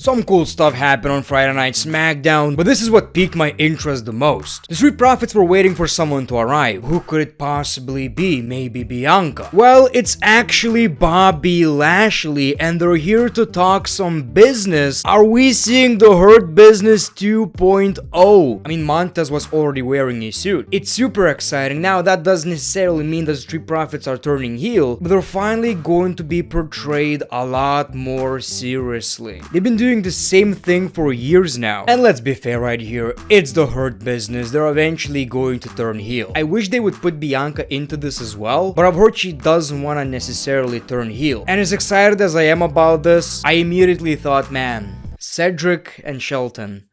Some cool stuff happened on Friday Night SmackDown, but this is what piqued my interest the most. The Street Profits were waiting for someone to arrive. Who could it possibly be? Maybe Bianca? Well, it's actually Bobby Lashley, and they're here to talk some business. Are we seeing the Hurt Business 2.0? I mean, Montez was already wearing a suit. It's super exciting. Now, that doesn't necessarily mean that the Street Profits are turning heel, but they're finally going to be portrayed a lot more seriously. They've been doing the same thing for years now. And let's be fair right here, it's the Hurt Business. They're eventually going to turn heel. I wish they would put Bianca into this as well, but I've heard she doesn't want to necessarily turn heel. And as excited as I am about this, I immediately thought, man, Cedric and Shelton.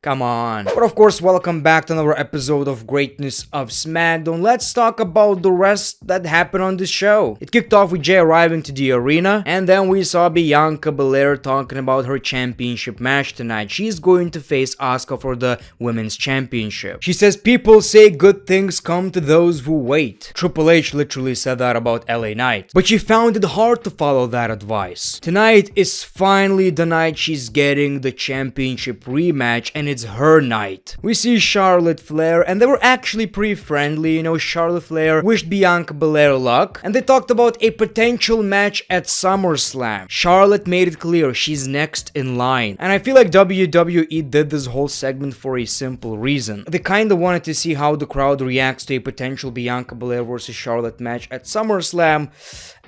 Come on. But of course, welcome back to another episode of Greatness of SmackDown. Let's talk about the rest that happened on this show. It kicked off with Jay arriving to the arena, and then we saw Bianca Belair talking about her championship match tonight. She's going to face Asuka for the Women's Championship. She says people say good things come to those who wait. Triple H literally said that about LA Knight, but she found it hard to follow that advice. Tonight is finally the night she's getting the championship rematch, and it's her night. We see Charlotte Flair, and they were actually pretty friendly. You know, Charlotte Flair wished Bianca Belair luck, and they talked about a potential match at SummerSlam. Charlotte made it clear she's next in line, and I feel like WWE did this whole segment for a simple reason. They kinda wanted to see how the crowd reacts to a potential Bianca Belair versus Charlotte match at SummerSlam,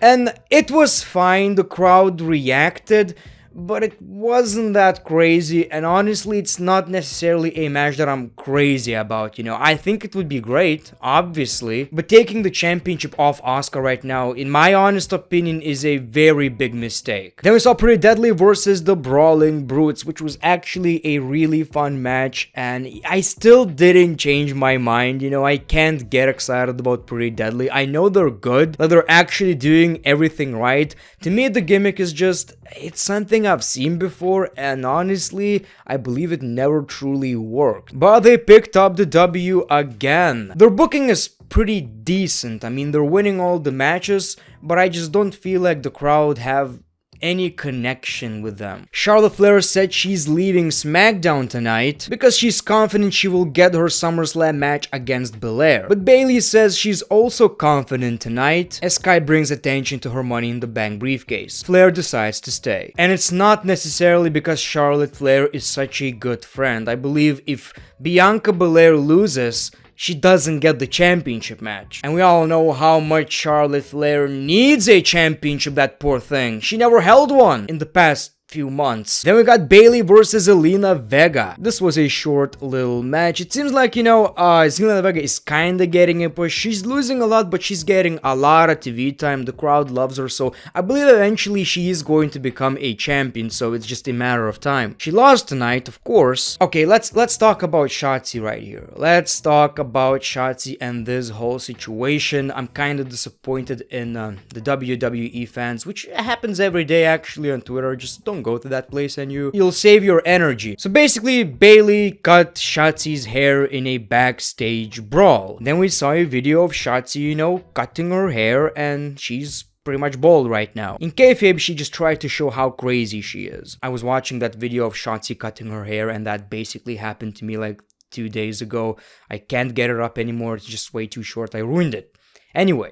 and it was fine. The crowd reacted, but it wasn't that crazy, and honestly, it's not necessarily a match that I'm crazy about, you know. I think it would be great, obviously, but taking the championship off Asuka right now, in my honest opinion, is a very big mistake. Then we saw Pretty Deadly versus the Brawling Broods, which was actually a really fun match, and I still didn't change my mind, you know. I can't get excited about Pretty Deadly. I know they're good, that they're actually doing everything right. To me, the gimmick is just, it's something I've seen before, and honestly, I believe it never truly worked. But they picked up the W again. Their booking is pretty decent. I mean, they're winning all the matches, but I just don't feel like the crowd have any connection with them. Charlotte Flair said she's leaving SmackDown tonight because she's confident she will get her SummerSlam match against Belair. But Bayley says she's also confident tonight as Sky brings attention to her Money in the Bank briefcase. Flair decides to stay. And it's not necessarily because Charlotte Flair is such a good friend. I believe if Bianca Belair loses, she doesn't get the championship match. And we all know how much Charlotte Flair needs a championship, that poor thing. She never held one in the past few months. Then we got Bayley versus Zelina Vega. This was a short little match. It seems like, you know, Zelina Vega is kinda getting a push. She's losing a lot, but she's getting a lot of TV time. The crowd loves her, so I believe eventually she is going to become a champion, so it's just a matter of time. She lost tonight, of course. Okay, let's talk about Shotzi right here. Let's talk about Shotzi and this whole situation. I'm kinda disappointed in the WWE fans, which happens every day actually on Twitter. Just don't go to that place and you'll save your energy. So basically, Bayley cut Shotzi's hair in a backstage brawl. Then we saw a video of Shotzi, you know, cutting her hair, and she's pretty much bald right now. In kayfabe, she just tried to show how crazy she is. I was watching that video of Shotzi cutting her hair, and that basically happened to me like 2 days ago. I can't get it up anymore. It's just way too short. I ruined it. Anyway,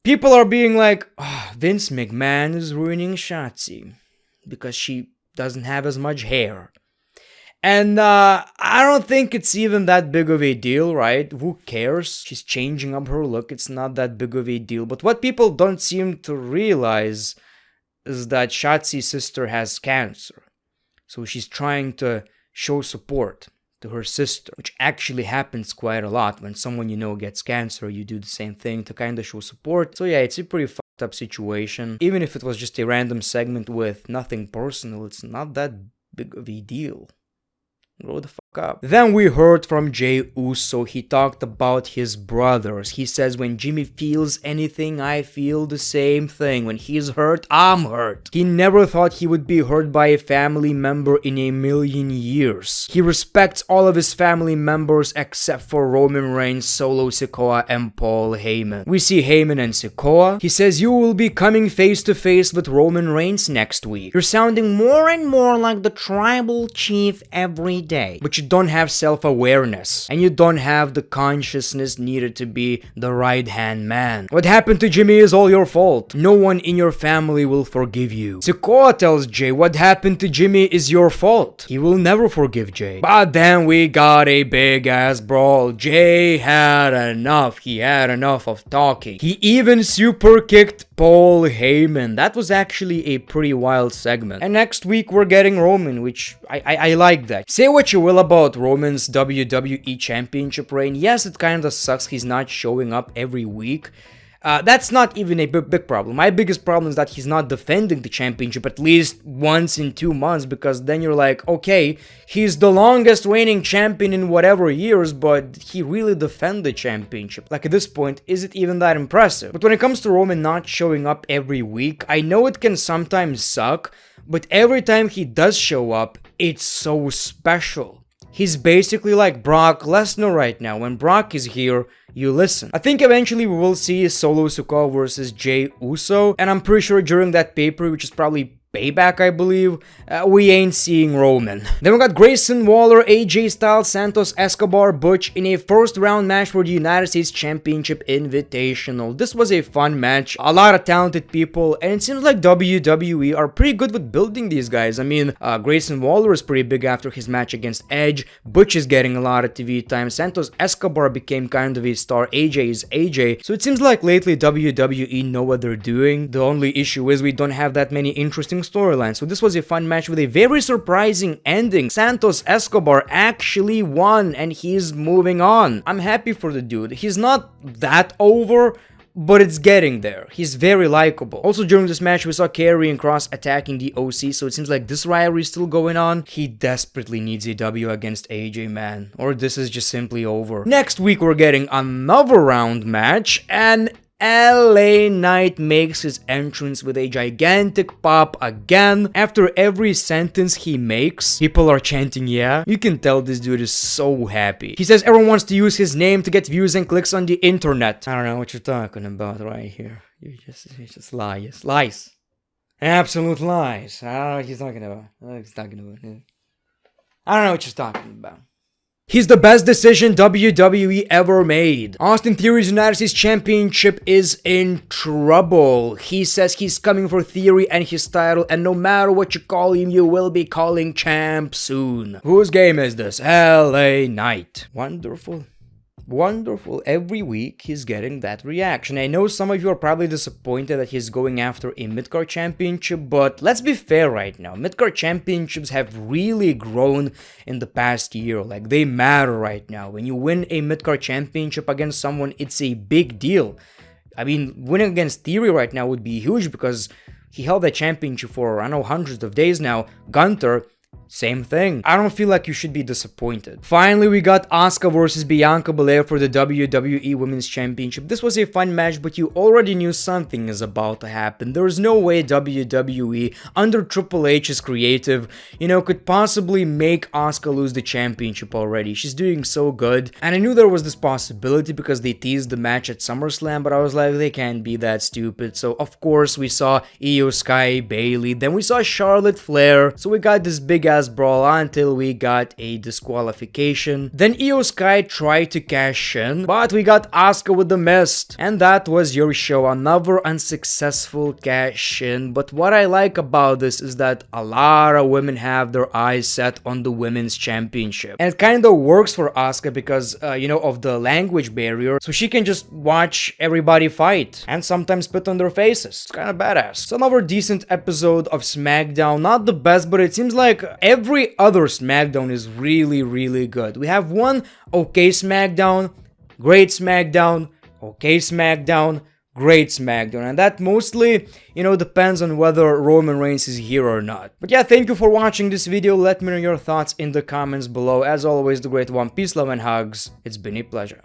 people are being like, oh, Vince McMahon is ruining Shotzi because she doesn't have as much hair. And I don't think it's even that big of a deal, right? Who cares? She's changing up her look. It's not that big of a deal. But what people don't seem to realize is that Shotzi's sister has cancer. So she's trying to show support to her sister, which actually happens quite a lot. When someone you know gets cancer, you do the same thing to kind of show support. So yeah, it's a pretty fucked up situation. Even if it was just a random segment with nothing personal, it's not that big of a deal. Grow the up. Then we heard from Jey Uso. He talked about his brothers. He says, when Jimmy feels anything, I feel the same thing. When he's hurt, I'm hurt. He never thought he would be hurt by a family member in a million years. He respects all of his family members except for Roman Reigns, Solo Sikoa, and Paul Heyman. We see Heyman and Sikoa. He says, you will be coming face to face with Roman Reigns next week. You're sounding more and more like the tribal chief every day. But you don't have self-awareness, and you don't have the consciousness needed to be the right-hand man. What happened to Jimmy is all your fault. No one in your family will forgive you. Sikoa tells Jey, what happened to Jimmy is your fault. He will never forgive Jey. But then we got a big-ass brawl. Jey had enough. He had enough of talking. He even super kicked Paul Heyman. That was actually a pretty wild segment. And next week we're getting Roman, which I like that. Say what you will about Roman's WWE Championship reign. Yes, it kinda sucks he's not showing up every week. That's not even a big problem. My biggest problem is that he's not defending the championship at least once in 2 months, because then you're like, okay, he's the longest reigning champion in whatever years, but he really defend the championship. Like, at this point, is it even that impressive? But when it comes to Roman not showing up every week, I know it can sometimes suck, but every time he does show up, it's so special. He's basically like Brock Lesnar right now. When Brock is here, you listen. I think eventually we will see Solo Sikoa versus Jey Uso, and I'm pretty sure during that paper, which is probably Payback, I believe, we ain't seeing Roman. Then we got Grayson Waller, AJ Styles, Santos, Escobar, Butch in a first round match for the United States Championship Invitational. This was a fun match, a lot of talented people, and it seems like WWE are pretty good with building these guys. I mean, Grayson Waller is pretty big after his match against Edge, Butch is getting a lot of TV time, Santos Escobar became kind of a star, AJ is AJ, so it seems like lately WWE know what they're doing. The only issue is we don't have that many interesting storyline. So this was a fun match with a very surprising ending. Santos Escobar actually won and he's moving on. I'm happy for the dude. He's not that over, but it's getting there. He's very likable. Also during this match we saw Karrion Kross attacking the OC, so it seems like this rivalry is still going on. He desperately needs a W against AJ, man, or this is just simply over. Next week we're getting another round match, and LA Knight makes his entrance with a gigantic pop again. After every sentence he makes, people are chanting yeah. You can tell this dude is so happy. He says everyone wants to use his name to get views and clicks on the internet. I don't know what you're talking about right here. You just lies. Lies. Absolute lies. I don't know what he's talking about. I don't know what you're talking about. He's the best decision WWE ever made. Austin Theory's United States Championship is in trouble. He says he's coming for Theory and his title, and no matter what you call him, you will be calling champ soon. Whose game is this? LA Knight. Wonderful. Wonderful. Every week he's getting that reaction. I know some of you are probably disappointed that he's going after a midcard championship, but let's be fair right now. Midcard championships have really grown in the past year. Like, they matter right now. When you win a midcard championship against someone, it's a big deal. I mean, winning against Theory right now would be huge because he held that championship for, I don't know, hundreds of days now. Gunther, same thing. I don't feel like you should be disappointed. Finally, we got Asuka versus Bianca Belair for the WWE Women's Championship. This was a fun match, but you already knew something is about to happen. There's no way WWE, under Triple H's creative, could possibly make Asuka lose the championship already. She's doing so good. And I knew there was this possibility because they teased the match at SummerSlam, but I was like, they can't be that stupid. So, of course, we saw Io Sky, Bayley, then we saw Charlotte Flair. So we got this big-ass brawl until we got a disqualification. Then Io Sky tried to cash in, but we got Asuka with the mist. And that was your show. Another unsuccessful cash in. But what I like about this is that a lot of women have their eyes set on the Women's Championship. And it kind of works for Asuka because, of the language barrier. So she can just watch everybody fight and sometimes spit on their faces. It's kind of badass. So another decent episode of SmackDown. Not the best, but it seems like every other SmackDown is really, really good. We have one okay SmackDown, great SmackDown, okay SmackDown, great SmackDown, and that mostly, depends on whether Roman Reigns is here or not. But yeah, thank you for watching this video. Let me know your thoughts in the comments below. As always, the great one, peace, love, and hugs. It's been a pleasure.